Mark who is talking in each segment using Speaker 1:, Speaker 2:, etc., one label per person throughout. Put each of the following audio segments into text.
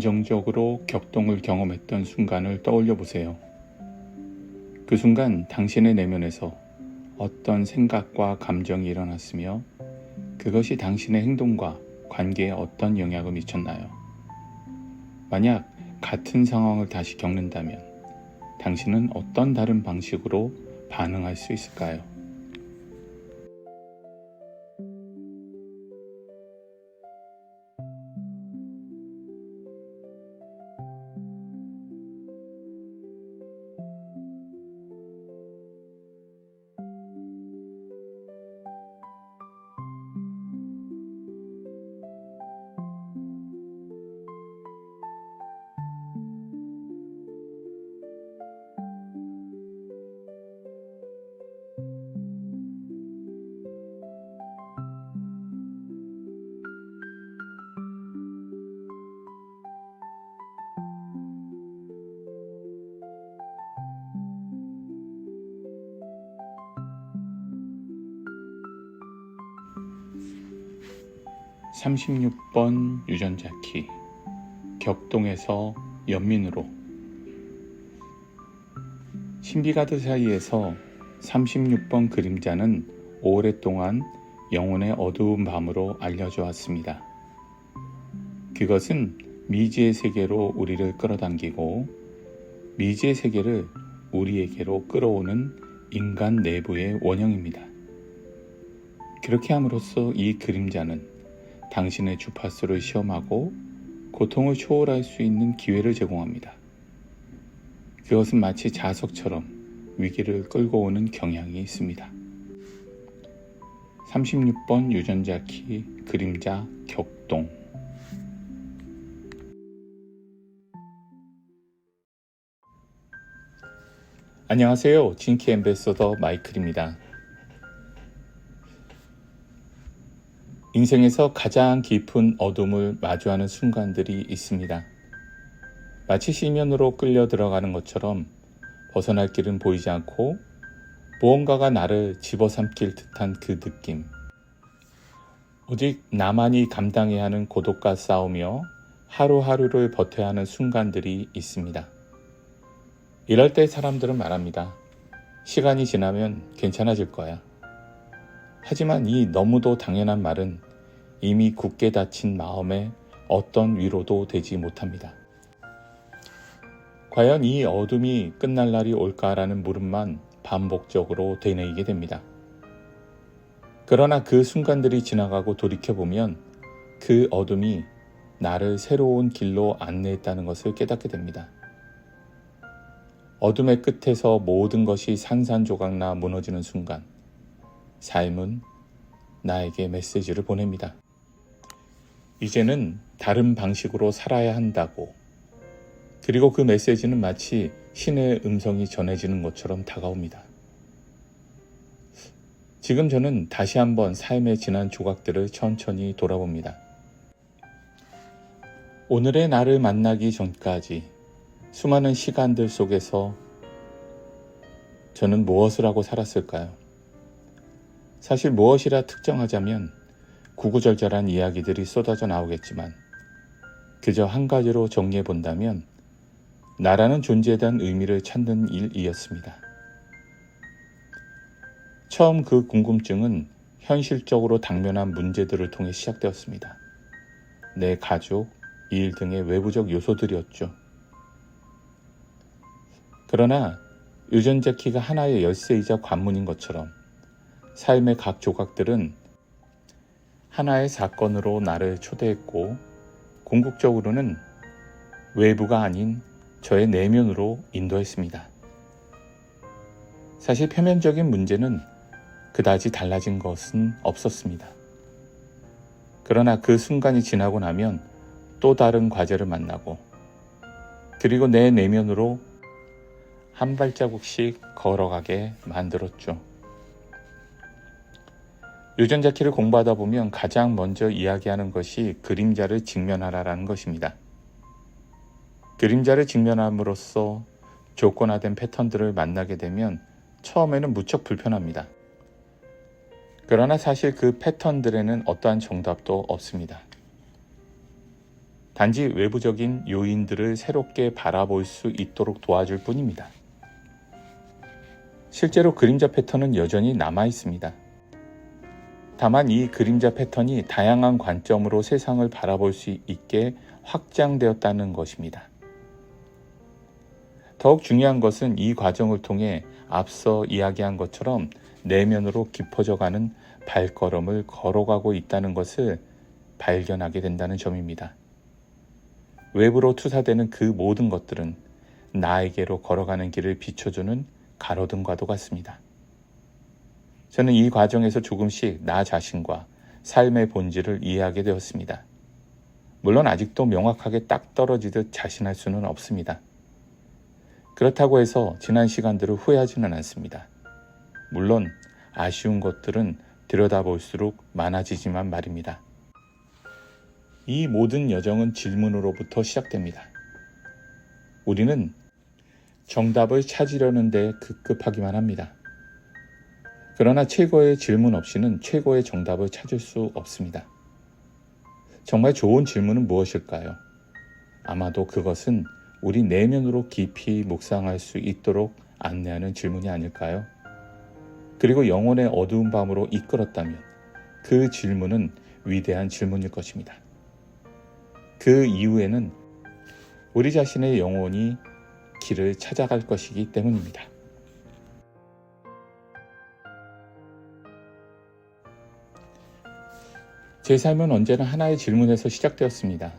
Speaker 1: 감정적으로 격동을 경험했던 순간을 떠올려 보세요. 그 순간 당신의 내면에서 어떤 생각과 감정이 일어났으며 그것이 당신의 행동과 관계에 어떤 영향을 미쳤나요? 만약 같은 상황을 다시 겪는다면 당신은 어떤 다른 방식으로 반응할 수 있을까요? (36번) 유전자 키 격동에서 연민으로. 신비가드 사이에서 36번 그림자는 오랫동안 영혼의 어두운 밤으로 알려져 왔습니다. 그것은 미지의 세계로 우리를 끌어당기고 미지의 세계를 우리에게로 끌어오는 인간 내부의 원형입니다. 그렇게 함으로써 이 그림자는 당신의 주파수를 시험하고 고통을 초월할 수 있는 기회를 제공합니다. 그것은 마치 자석처럼 위기를 끌고 오는 경향이 있습니다. 36번 유전자 키 그림자 격동. 안녕하세요. 진키 앰베서더 마이클입니다. 인생에서 가장 깊은 어둠을 마주하는 순간들이 있습니다. 마치 시면으로 끌려 들어가는 것처럼 벗어날 길은 보이지 않고 무언가가 나를 집어삼킬 듯한 그 느낌. 오직 나만이 감당해야 하는 고독과 싸우며 하루하루를 버텨야 하는 순간들이 있습니다. 이럴 때 사람들은 말합니다. 시간이 지나면 괜찮아질 거야. 하지만 이 너무도 당연한 말은 이미 굳게 닫힌 마음에 어떤 위로도 되지 못합니다. 과연 이 어둠이 끝날 날이 올까라는 물음만 반복적으로 되뇌이게 됩니다. 그러나 그 순간들이 지나가고 돌이켜보면 그 어둠이 나를 새로운 길로 안내했다는 것을 깨닫게 됩니다. 어둠의 끝에서 모든 것이 산산조각나 무너지는 순간, 삶은 나에게 메시지를 보냅니다. 이제는 다른 방식으로 살아야 한다고. 그리고 그 메시지는 마치 신의 음성이 전해지는 것처럼 다가옵니다. 지금 저는 다시 한번 삶의 지난 조각들을 천천히 돌아봅니다. 오늘의 나를 만나기 전까지 수많은 시간들 속에서 저는 무엇을 하고 살았을까요? 사실 무엇이라 특정하자면 구구절절한 이야기들이 쏟아져 나오겠지만 그저 한 가지로 정리해 본다면 나라는 존재에 대한 의미를 찾는 일이었습니다. 처음 그 궁금증은 현실적으로 당면한 문제들을 통해 시작되었습니다. 내 가족, 일 등의 외부적 요소들이었죠. 그러나 유전자 키가 하나의 열쇠이자 관문인 것처럼 삶의 각 조각들은 하나의 사건으로 나를 초대했고 궁극적으로는 외부가 아닌 저의 내면으로 인도했습니다. 사실 표면적인 문제는 그다지 달라진 것은 없었습니다. 그러나 그 순간이 지나고 나면 또 다른 과제를 만나고 그리고 내 내면으로 한 발자국씩 걸어가게 만들었죠. 유전자 키를 공부하다 보면 가장 먼저 이야기하는 것이 그림자를 직면하라라는 것입니다. 그림자를 직면함으로써 조건화된 패턴들을 만나게 되면 처음에는 무척 불편합니다. 그러나 사실 그 패턴들에는 어떠한 정답도 없습니다. 단지 외부적인 요인들을 새롭게 바라볼 수 있도록 도와줄 뿐입니다. 실제로 그림자 패턴은 여전히 남아 있습니다. 다만 이 그림자 패턴이 다양한 관점으로 세상을 바라볼 수 있게 확장되었다는 것입니다. 더욱 중요한 것은 이 과정을 통해 앞서 이야기한 것처럼 내면으로 깊어져가는 발걸음을 걸어가고 있다는 것을 발견하게 된다는 점입니다. 외부로 투사되는 그 모든 것들은 나에게로 걸어가는 길을 비춰주는 가로등과도 같습니다. 저는 이 과정에서 조금씩 나 자신과 삶의 본질을 이해하게 되었습니다. 물론 아직도 명확하게 딱 떨어지듯 자신할 수는 없습니다. 그렇다고 해서 지난 시간들을 후회하지는 않습니다. 물론 아쉬운 것들은 들여다볼수록 많아지지만 말입니다. 이 모든 여정은 질문으로부터 시작됩니다. 우리는 정답을 찾으려는 데 급급하기만 합니다. 그러나 최고의 질문 없이는 최고의 정답을 찾을 수 없습니다. 정말 좋은 질문은 무엇일까요? 아마도 그것은 우리 내면으로 깊이 묵상할 수 있도록 안내하는 질문이 아닐까요? 그리고 영혼의 어두운 밤으로 이끌었다면 그 질문은 위대한 질문일 것입니다. 그 이후에는 우리 자신의 영혼이 길을 찾아갈 것이기 때문입니다. 제 삶은 언제나 하나의 질문에서 시작되었습니다.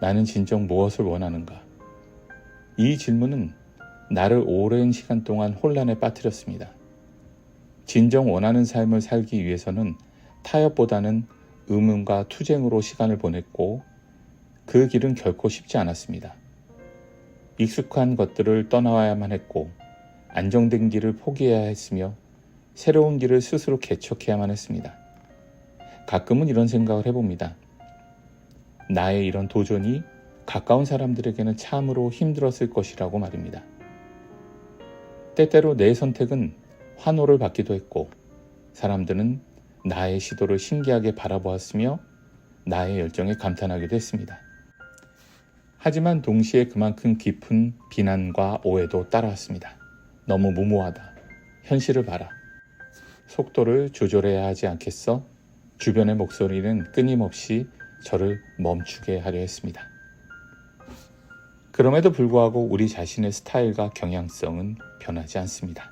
Speaker 1: 나는 진정 무엇을 원하는가? 이 질문은 나를 오랜 시간 동안 혼란에 빠뜨렸습니다. 진정 원하는 삶을 살기 위해서는 타협보다는 의문과 투쟁으로 시간을 보냈고 그 길은 결코 쉽지 않았습니다. 익숙한 것들을 떠나와야만 했고 안정된 길을 포기해야 했으며 새로운 길을 스스로 개척해야만 했습니다. 가끔은 이런 생각을 해봅니다. 나의 이런 도전이 가까운 사람들에게는 참으로 힘들었을 것이라고 말입니다. 때때로 내 선택은 환호를 받기도 했고 사람들은 나의 시도를 신기하게 바라보았으며 나의 열정에 감탄하기도 했습니다. 하지만 동시에 그만큼 깊은 비난과 오해도 따라왔습니다. 너무 무모하다. 현실을 봐라. 속도를 조절해야 하지 않겠어? 주변의 목소리는 끊임없이 저를 멈추게 하려 했습니다. 그럼에도 불구하고 우리 자신의 스타일과 경향성은 변하지 않습니다.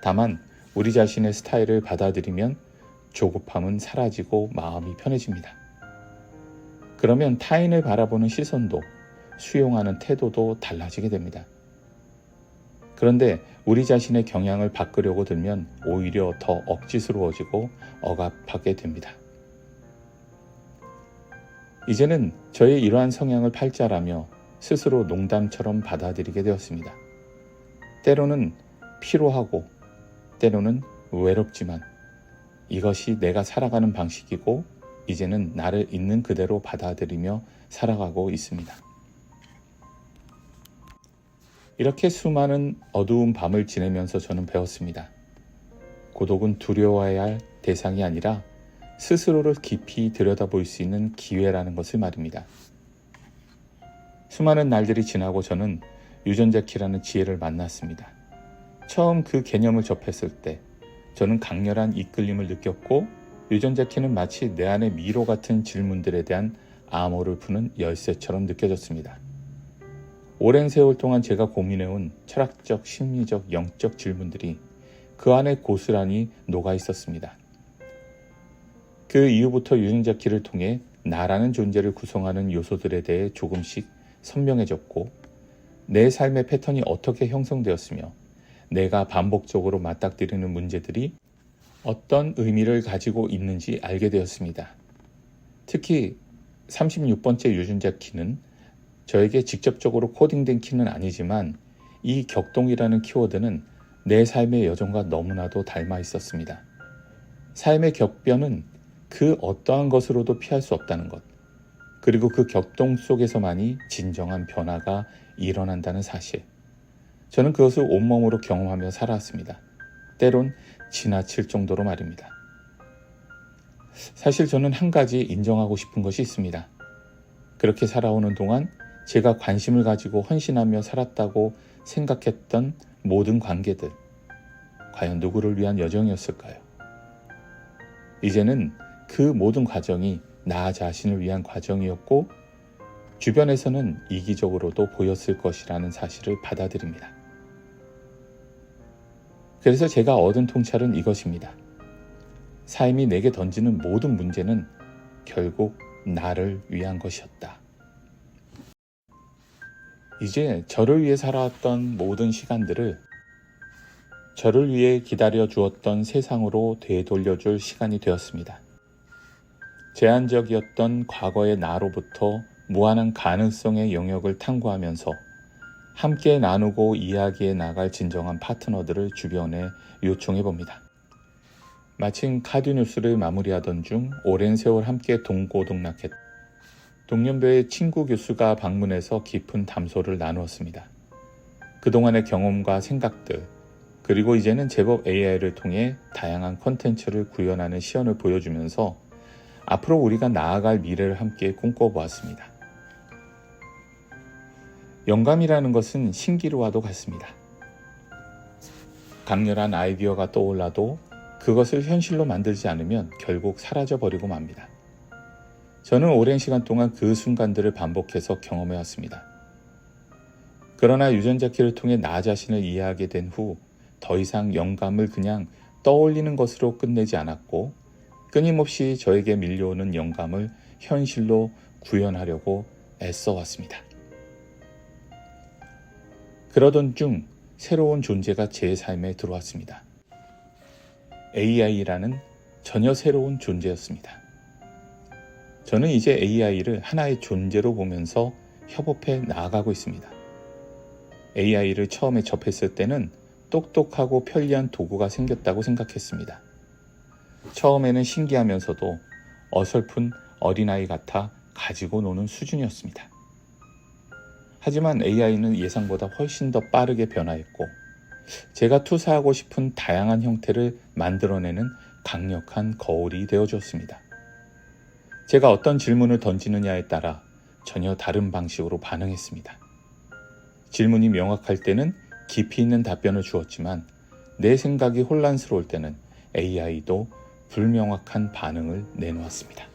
Speaker 1: 다만 우리 자신의 스타일을 받아들이면 조급함은 사라지고 마음이 편해집니다. 그러면 타인을 바라보는 시선도 수용하는 태도도 달라지게 됩니다. 그런데 우리 자신의 경향을 바꾸려고 들면 오히려 더 억지스러워지고 억압하게 됩니다. 이제는 저의 이러한 성향을 팔자라며 스스로 농담처럼 받아들이게 되었습니다. 때로는 피로하고 때로는 외롭지만 이것이 내가 살아가는 방식이고 이제는 나를 있는 그대로 받아들이며 살아가고 있습니다. 이렇게 수많은 어두운 밤을 지내면서 저는 배웠습니다. 고독은 두려워해야 할 대상이 아니라 스스로를 깊이 들여다볼 수 있는 기회라는 것을 말입니다. 수많은 날들이 지나고 저는 유전자 키라는 지혜를 만났습니다. 처음 그 개념을 접했을 때 저는 강렬한 이끌림을 느꼈고 유전자 키는 마치 내 안의 미로 같은 질문들에 대한 암호를 푸는 열쇠처럼 느껴졌습니다. 오랜 세월 동안 제가 고민해온 철학적, 심리적, 영적 질문들이 그 안에 고스란히 녹아 있었습니다. 그 이후부터 유전자 키를 통해 나라는 존재를 구성하는 요소들에 대해 조금씩 선명해졌고 내 삶의 패턴이 어떻게 형성되었으며 내가 반복적으로 맞닥뜨리는 문제들이 어떤 의미를 가지고 있는지 알게 되었습니다. 특히 36번째 유전자 키는 저에게 직접적으로 코딩된 키는 아니지만 이 격동이라는 키워드는 내 삶의 여정과 너무나도 닮아 있었습니다. 삶의 격변은 그 어떠한 것으로도 피할 수 없다는 것, 그리고 그 격동 속에서만이 진정한 변화가 일어난다는 사실. 저는 그것을 온몸으로 경험하며 살아왔습니다. 때론 지나칠 정도로 말입니다. 사실 저는 한 가지 인정하고 싶은 것이 있습니다. 그렇게 살아오는 동안 제가 관심을 가지고 헌신하며 살았다고 생각했던 모든 관계들, 과연 누구를 위한 여정이었을까요? 이제는 그 모든 과정이 나 자신을 위한 과정이었고 주변에서는 이기적으로도 보였을 것이라는 사실을 받아들입니다. 그래서 제가 얻은 통찰은 이것입니다. 삶이 내게 던지는 모든 문제는 결국 나를 위한 것이었다. 이제 저를 위해 살아왔던 모든 시간들을 저를 위해 기다려 주었던 세상으로 되돌려줄 시간이 되었습니다. 제한적이었던 과거의 나로부터 무한한 가능성의 영역을 탐구하면서 함께 나누고 이야기해 나갈 진정한 파트너들을 주변에 요청해 봅니다. 마침 카디뉴스를 마무리하던 중 오랜 세월 함께 동고동락했던 동년배의 친구 교수가 방문해서 깊은 담소를 나누었습니다. 그동안의 경험과 생각들, 그리고 이제는 제법 AI를 통해 다양한 콘텐츠를 구현하는 시연을 보여주면서 앞으로 우리가 나아갈 미래를 함께 꿈꿔보았습니다. 영감이라는 것은 신기루와도 같습니다. 강렬한 아이디어가 떠올라도 그것을 현실로 만들지 않으면 결국 사라져버리고 맙니다. 저는 오랜 시간 동안 그 순간들을 반복해서 경험해왔습니다. 그러나 유전자 키를 통해 나 자신을 이해하게 된 후 더 이상 영감을 그냥 떠올리는 것으로 끝내지 않았고 끊임없이 저에게 밀려오는 영감을 현실로 구현하려고 애써왔습니다. 그러던 중 새로운 존재가 제 삶에 들어왔습니다. AI라는 전혀 새로운 존재였습니다. 저는 이제 AI를 하나의 존재로 보면서 협업해 나아가고 있습니다. AI를 처음에 접했을 때는 똑똑하고 편리한 도구가 생겼다고 생각했습니다. 처음에는 신기하면서도 어설픈 어린아이 같아 가지고 노는 수준이었습니다. 하지만 AI는 예상보다 훨씬 더 빠르게 변화했고 제가 투사하고 싶은 다양한 형태를 만들어내는 강력한 거울이 되어주었습니다. 제가 어떤 질문을 던지느냐에 따라 전혀 다른 방식으로 반응했습니다. 질문이 명확할 때는 깊이 있는 답변을 주었지만 내 생각이 혼란스러울 때는 AI도 불명확한 반응을 내놓았습니다.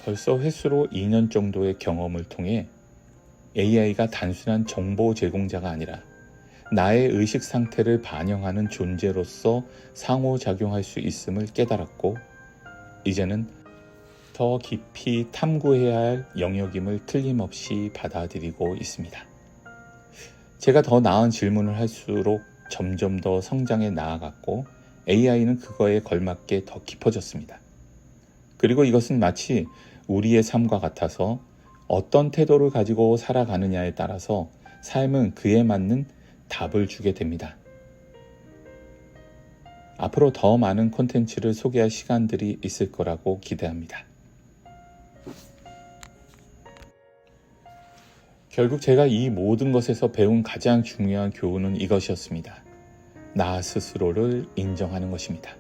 Speaker 1: 벌써 횟수로 2년 정도의 경험을 통해 AI가 단순한 정보 제공자가 아니라 나의 의식 상태를 반영하는 존재로서 상호작용할 수 있음을 깨달았고 이제는 더 깊이 탐구해야 할 영역임을 틀림없이 받아들이고 있습니다. 제가 더 나은 질문을 할수록 점점 더 성장해 나아갔고 AI는 그거에 걸맞게 더 깊어졌습니다. 그리고 이것은 마치 우리의 삶과 같아서 어떤 태도를 가지고 살아가느냐에 따라서 삶은 그에 맞는 답을 주게 됩니다. 앞으로 더 많은 콘텐츠를 소개할 시간들이 있을 거라고 기대합니다. 결국 제가 이 모든 것에서 배운 가장 중요한 교훈은 이것이었습니다. 나 스스로를 인정하는 것입니다.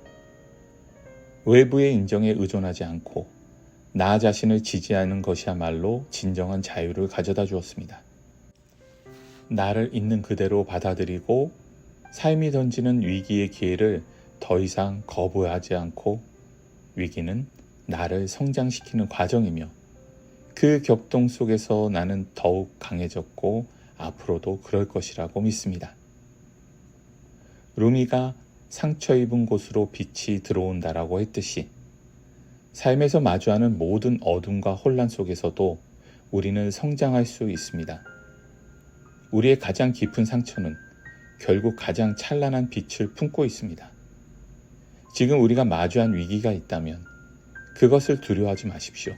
Speaker 1: 외부의 인정에 의존하지 않고 나 자신을 지지하는 것이야말로 진정한 자유를 가져다 주었습니다. 나를 있는 그대로 받아들이고 삶이 던지는 위기의 기회를 더 이상 거부하지 않고 위기는 나를 성장시키는 과정이며 그 격동 속에서 나는 더욱 강해졌고 앞으로도 그럴 것이라고 믿습니다. 루미가 상처 입은 곳으로 빛이 들어온다라고 했듯이 삶에서 마주하는 모든 어둠과 혼란 속에서도 우리는 성장할 수 있습니다. 우리의 가장 깊은 상처는 결국 가장 찬란한 빛을 품고 있습니다. 지금 우리가 마주한 위기가 있다면 그것을 두려워하지 마십시오.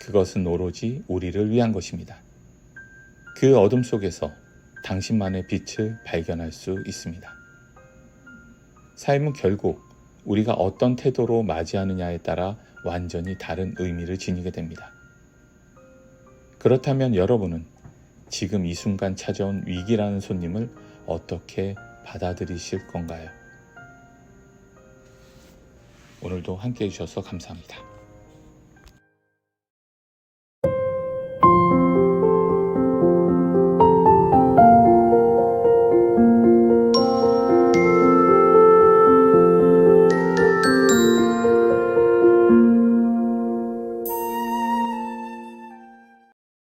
Speaker 1: 그것은 오로지 우리를 위한 것입니다. 그 어둠 속에서 당신만의 빛을 발견할 수 있습니다. 삶은 결국 우리가 어떤 태도로 맞이하느냐에 따라 완전히 다른 의미를 지니게 됩니다. 그렇다면 여러분은 지금 이 순간 찾아온 위기라는 손님을 어떻게 받아들이실 건가요? 오늘도 함께해 주셔서 감사합니다.